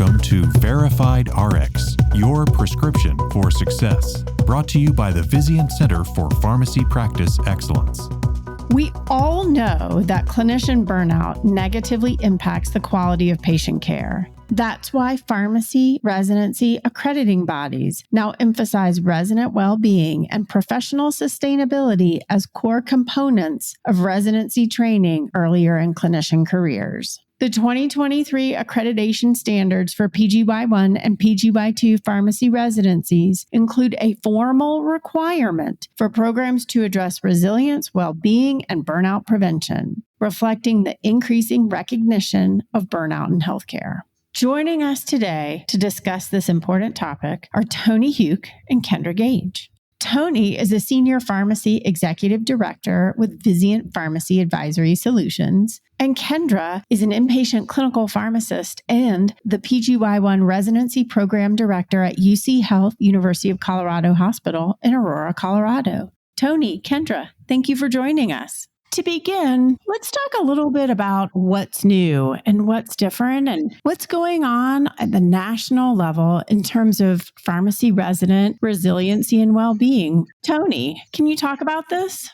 Welcome to Verified RX, your prescription for success. Brought to you by the Vizient Center for Pharmacy Practice Excellence. We all know that clinician burnout negatively impacts the quality of patient care. That's why pharmacy residency accrediting bodies now emphasize resident well-being and professional sustainability as core components of residency training earlier in clinician careers. The 2023 accreditation standards for PGY1 and PGY2 pharmacy residencies include a formal requirement for programs to address resilience, well-being, and burnout prevention, reflecting the increasing recognition of burnout in healthcare. Joining us today to discuss this important topic are Tony Huke and Kendra Gage. Tony is a Senior Pharmacy Executive Director with Vizient Pharmacy Advisory Solutions, and Kendra is an inpatient clinical pharmacist and the PGY1 Residency Program Director at UCHealth, University of Colorado Hospital in Aurora, Colorado. Tony, Kendra, thank you for joining us. To begin, let's talk a little bit about what's new and what's different and what's going on at the national level in terms of pharmacy resident resiliency and well-being. Tony, can you talk about this?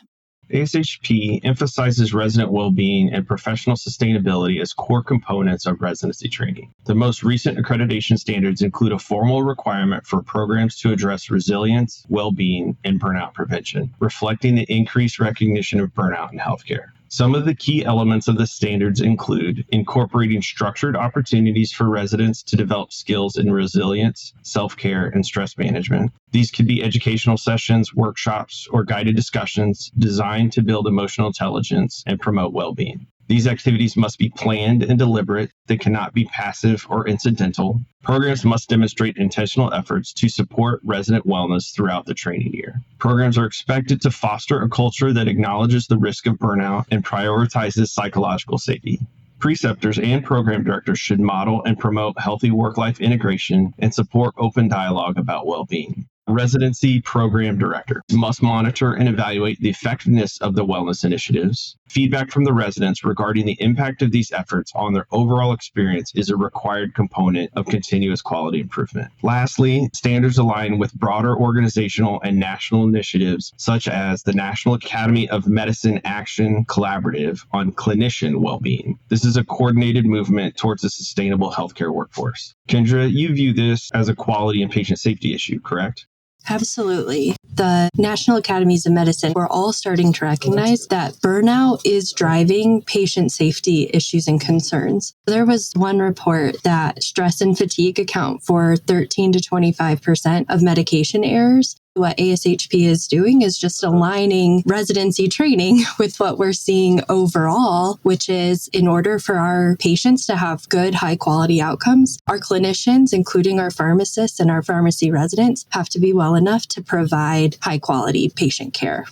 FASHP emphasizes resident well-being and professional sustainability as core components of residency training. The most recent accreditation standards include a formal requirement for programs to address resilience, well-being, and burnout prevention, reflecting the increased recognition of burnout in healthcare. Some of the key elements of the standards include incorporating structured opportunities for residents to develop skills in resilience, self-care, and stress management. These could be educational sessions, workshops, or guided discussions designed to build emotional intelligence and promote well-being. These activities must be planned and deliberate. They cannot be passive or incidental. Programs must demonstrate intentional efforts to support resident wellness throughout the training year. Programs are expected to foster a culture that acknowledges the risk of burnout and prioritizes psychological safety. Preceptors and program directors should model and promote healthy work-life integration and support open dialogue about well-being. Residency program director must monitor and evaluate the effectiveness of the wellness initiatives. Feedback from the residents regarding the impact of these efforts on their overall experience is a required component of continuous quality improvement. Lastly, standards align with broader organizational and national initiatives, such as the National Academy of Medicine Action Collaborative on Clinician Wellbeing. This is a coordinated movement towards a sustainable healthcare workforce. Kendra, you view this as a quality and patient safety issue, correct? Absolutely. The National Academies of Medicine, we're all starting to recognize that burnout is driving patient safety issues and concerns. There was one report that stress and fatigue account for 13 to 25% of medication errors. What ASHP is doing is just aligning residency training with what we're seeing overall, which is in order for our patients to have good, high quality outcomes, our clinicians, including our pharmacists and our pharmacy residents, have to be well enough to provide high quality patient care.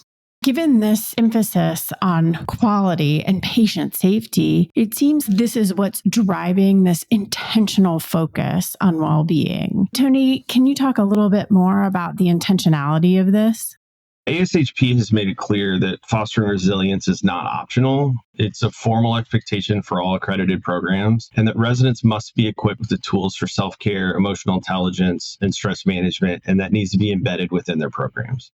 Given this emphasis on quality and patient safety, it seems this is what's driving this intentional focus on well-being. Tony, can you talk a little bit more about the intentionality of this? ASHP has made it clear that fostering resilience is not optional. It's a formal expectation for all accredited programs, and that residents must be equipped with the tools for self-care, emotional intelligence, and stress management, and that needs to be embedded within their programs.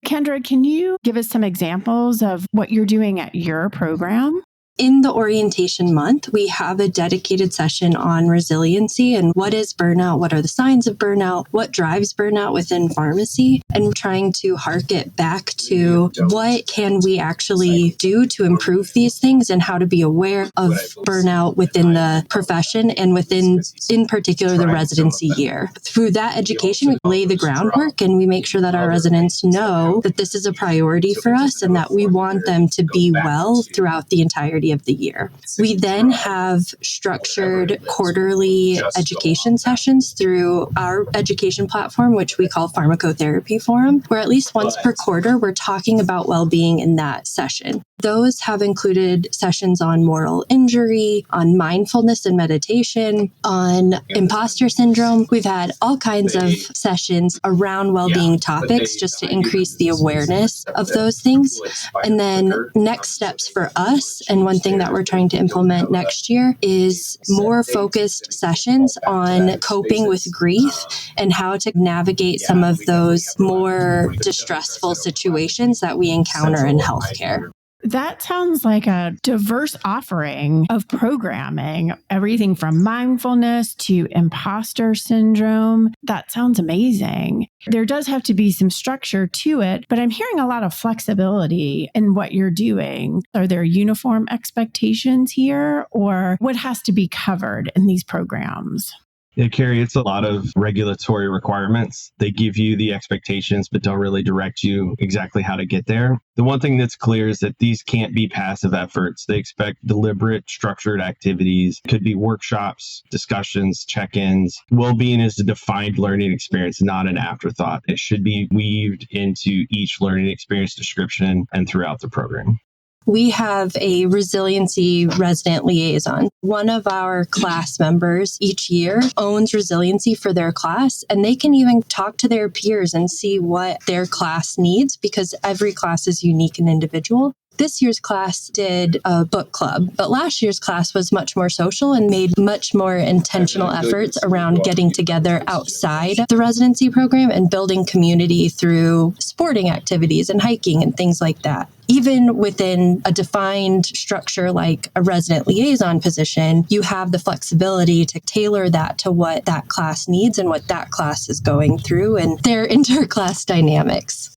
Kendra, can you give us some examples of what you're doing at your program? In the orientation month, we have a dedicated session on resiliency and what is burnout, what are the signs of burnout, what drives burnout within pharmacy, and trying to hark it back to what can we actually do to improve these things and how to be aware of burnout within the profession and within, in particular, the residency year. Through that education, we lay the groundwork and we make sure that our residents know that this is a priority for us and that we want them to be well throughout the entirety of the year. We then have structured quarterly education sessions through our education platform, which we call Pharmacotherapy Forum, where at least once per quarter, we're talking about well-being in that session. Those have included sessions on moral injury, on mindfulness and meditation, on imposter syndrome. We've had all kinds of sessions around well-being topics just to increase the awareness of those things. And then next steps for us, and one thing that we're trying to implement next year, is more focused sessions on coping with grief and how to navigate some of those more distressful situations that we encounter in healthcare. That sounds like a diverse offering of programming, everything from mindfulness to imposter syndrome. That sounds amazing. There does have to be some structure to it, but I'm hearing a lot of flexibility in what you're doing. Are there uniform expectations here, or what has to be covered in these programs? Yeah, Kerry, it's a lot of regulatory requirements. They give you the expectations, but don't really direct you exactly how to get there. The one thing that's clear is that these can't be passive efforts. They expect deliberate, structured activities. It could be workshops, discussions, check-ins. Well-being is a defined learning experience, not an afterthought. It should be weaved into each learning experience description and throughout the program. We have a resiliency resident liaison. One of our class members each year owns resiliency for their class, and they can even talk to their peers and see what their class needs because every class is unique and individual. This year's class did a book club, but last year's class was much more social and made much more intentional efforts around getting together outside the residency program and building community through sporting activities and hiking and things like that. Even within a defined structure like a resident liaison position, you have the flexibility to tailor that to what that class needs and what that class is going through and their interclass dynamics.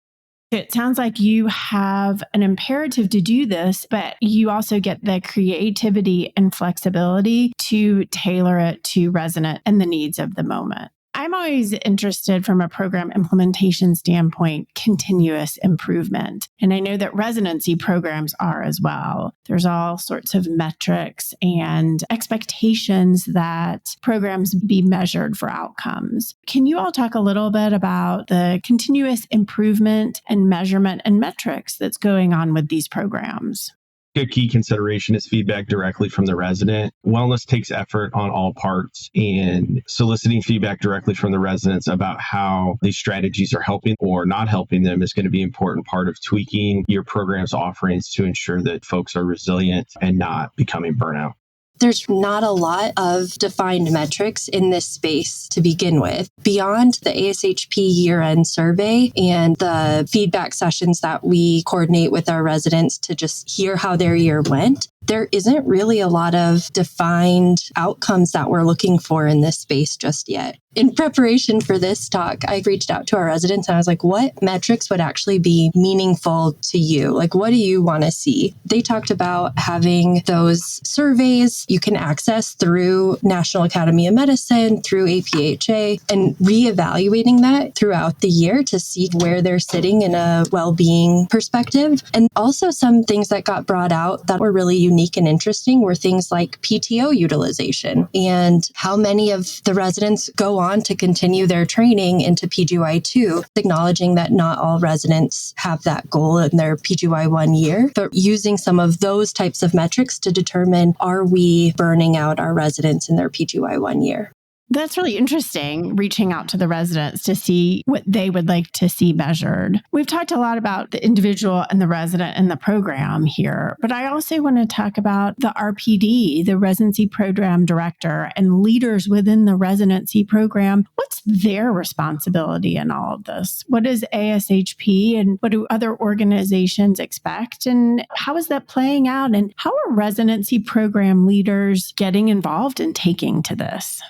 It sounds like you have an imperative to do this, but you also get the creativity and flexibility to tailor it to resident and the needs of the moment. I'm always interested from a program implementation standpoint, continuous improvement. And I know that residency programs are as well. There's all sorts of metrics and expectations that programs be measured for outcomes. Can you all talk a little bit about the continuous improvement and measurement and metrics that's going on with these programs? A key consideration is feedback directly from the resident. Wellness takes effort on all parts, and soliciting feedback directly from the residents about how these strategies are helping or not helping them is going to be an important part of tweaking your program's offerings to ensure that folks are resilient and not becoming burnout. There's not a lot of defined metrics in this space to begin with. Beyond the ASHP year-end survey and the feedback sessions that we coordinate with our residents to just hear how their year went, there isn't really a lot of defined outcomes that we're looking for in this space just yet. In preparation for this talk, I reached out to our residents and I was like, what metrics would actually be meaningful to you? Like, what do you want to see? They talked about having those surveys you can access through National Academy of Medicine, through APHA, and reevaluating that throughout the year to see where they're sitting in a well-being perspective. And also some things that got brought out that were really unique and interesting were things like PTO utilization and how many of the residents go on to continue their training into PGY2, acknowledging that not all residents have that goal in their PGY1 year, but using some of those types of metrics to determine, are we burning out our residents in their PGY1 year? That's really interesting, reaching out to the residents to see what they would like to see measured. We've talked a lot about the individual and the resident and the program here, but I also want to talk about the RPD, the residency program director, and leaders within the residency program. What's their responsibility in all of this? What is ASHP and what do other organizations expect? And how is that playing out? And how are residency program leaders getting involved and taking to this?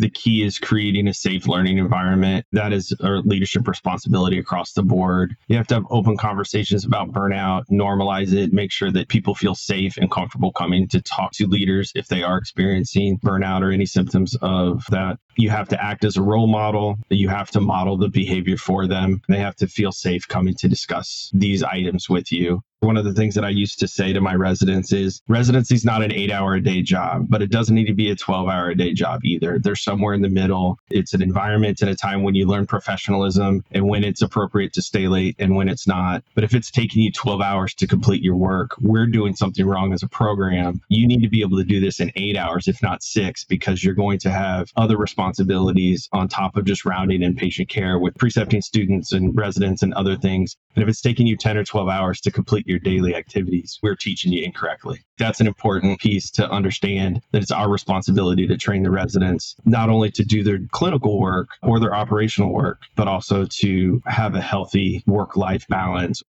The key is creating a safe learning environment. That is our leadership responsibility across the board. You have to have open conversations about burnout, normalize it, make sure that people feel safe and comfortable coming to talk to leaders if they are experiencing burnout or any symptoms of that. You have to act as a role model. You have to model the behavior for them. They have to feel safe coming to discuss these items with you. One of the things that I used to say to my residents is residency is not an 8-hour-a-day job, but it doesn't need to be a 12-hour-a-day job either. There's somewhere in the middle. It's an environment and a time when you learn professionalism and when it's appropriate to stay late and when it's not. But if it's taking you 12 hours to complete your work, we're doing something wrong as a program. You need to be able to do this in 8 hours, if not 6, because you're going to have other responsibilities on top of just rounding in patient care with precepting students and residents and other things. And if it's taking you 10 or 12 hours to complete your daily activities, we're teaching you incorrectly. That's an important piece to understand, that it's our responsibility to train the residents, not only to do their clinical work or their operational work, but also to have a healthy work-life balance.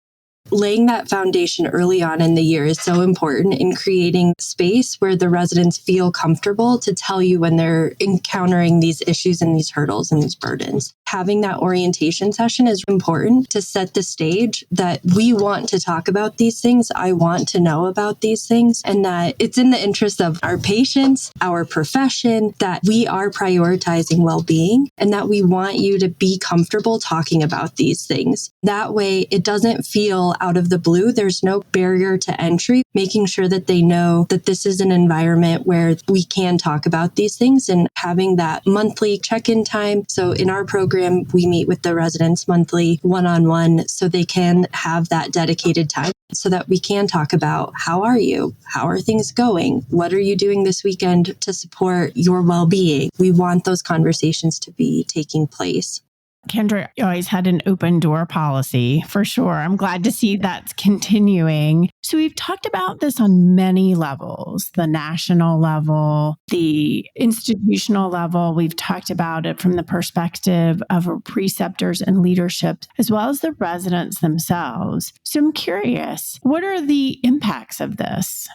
Laying that foundation early on in the year is so important in creating space where the residents feel comfortable to tell you when they're encountering these issues and these hurdles and these burdens. Having that orientation session is important to set the stage that we want to talk about these things. I want to know about these things, and that it's in the interest of our patients, our profession, that we are prioritizing well-being, and that we want you to be comfortable talking about these things. That way, it doesn't feel out of the blue. There's no barrier to entry, making sure that they know that this is an environment where we can talk about these things, and having that monthly check-in time. So in our program, we meet with the residents monthly one-on-one so they can have that dedicated time so that we can talk about, how are you? How are things going? What are you doing this weekend to support your well-being? We want those conversations to be taking place. Kendra, you always had an open door policy, for sure. I'm glad to see that's continuing. So we've talked about this on many levels, the national level, the institutional level. We've talked about it from the perspective of preceptors and leadership, as well as the residents themselves. So I'm curious, what are the impacts of this?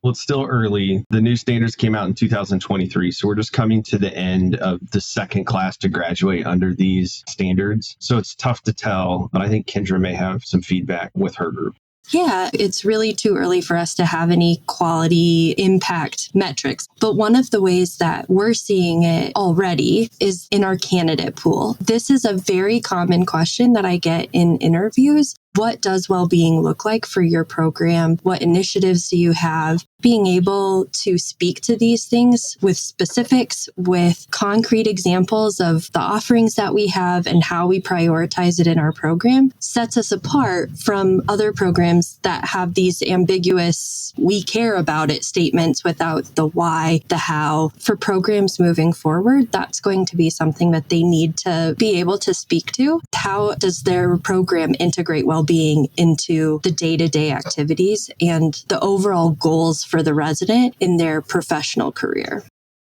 Well, it's still early. The new standards came out in 2023, so we're just coming to the end of the second class to graduate under these standards. So it's tough to tell, but I think Kendra may have some feedback with her group. Yeah, it's really too early for us to have any quality impact metrics. But one of the ways that we're seeing it already is in our candidate pool. This is a very common question that I get in interviews. What does well-being look like for your program? What initiatives do you have? Being able to speak to these things with specifics, with concrete examples of the offerings that we have and how we prioritize it in our program, sets us apart from other programs that have these ambiguous, we care about it statements without the why, the how. For programs moving forward, that's going to be something that they need to be able to speak to. How does their program integrate well-being into the day-to-day activities and the overall goals for the resident in their professional career?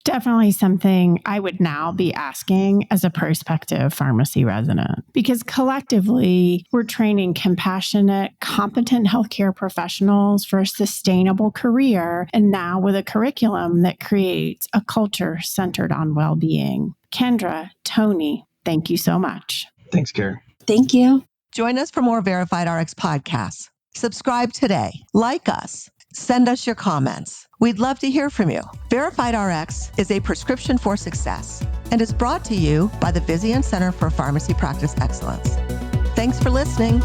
Definitely something I would now be asking as a prospective pharmacy resident, because collectively we're training compassionate, competent healthcare professionals for a sustainable career, and now with a curriculum that creates a culture centered on well-being. Kendra, Tony, thank you so much. Thanks, Kerry. Thank you. Join us for more Verified RX podcasts. Subscribe today. Like us. Send us your comments. We'd love to hear from you. Verified RX is a prescription for success and is brought to you by the Vizient Center for Pharmacy Practice Excellence. Thanks for listening.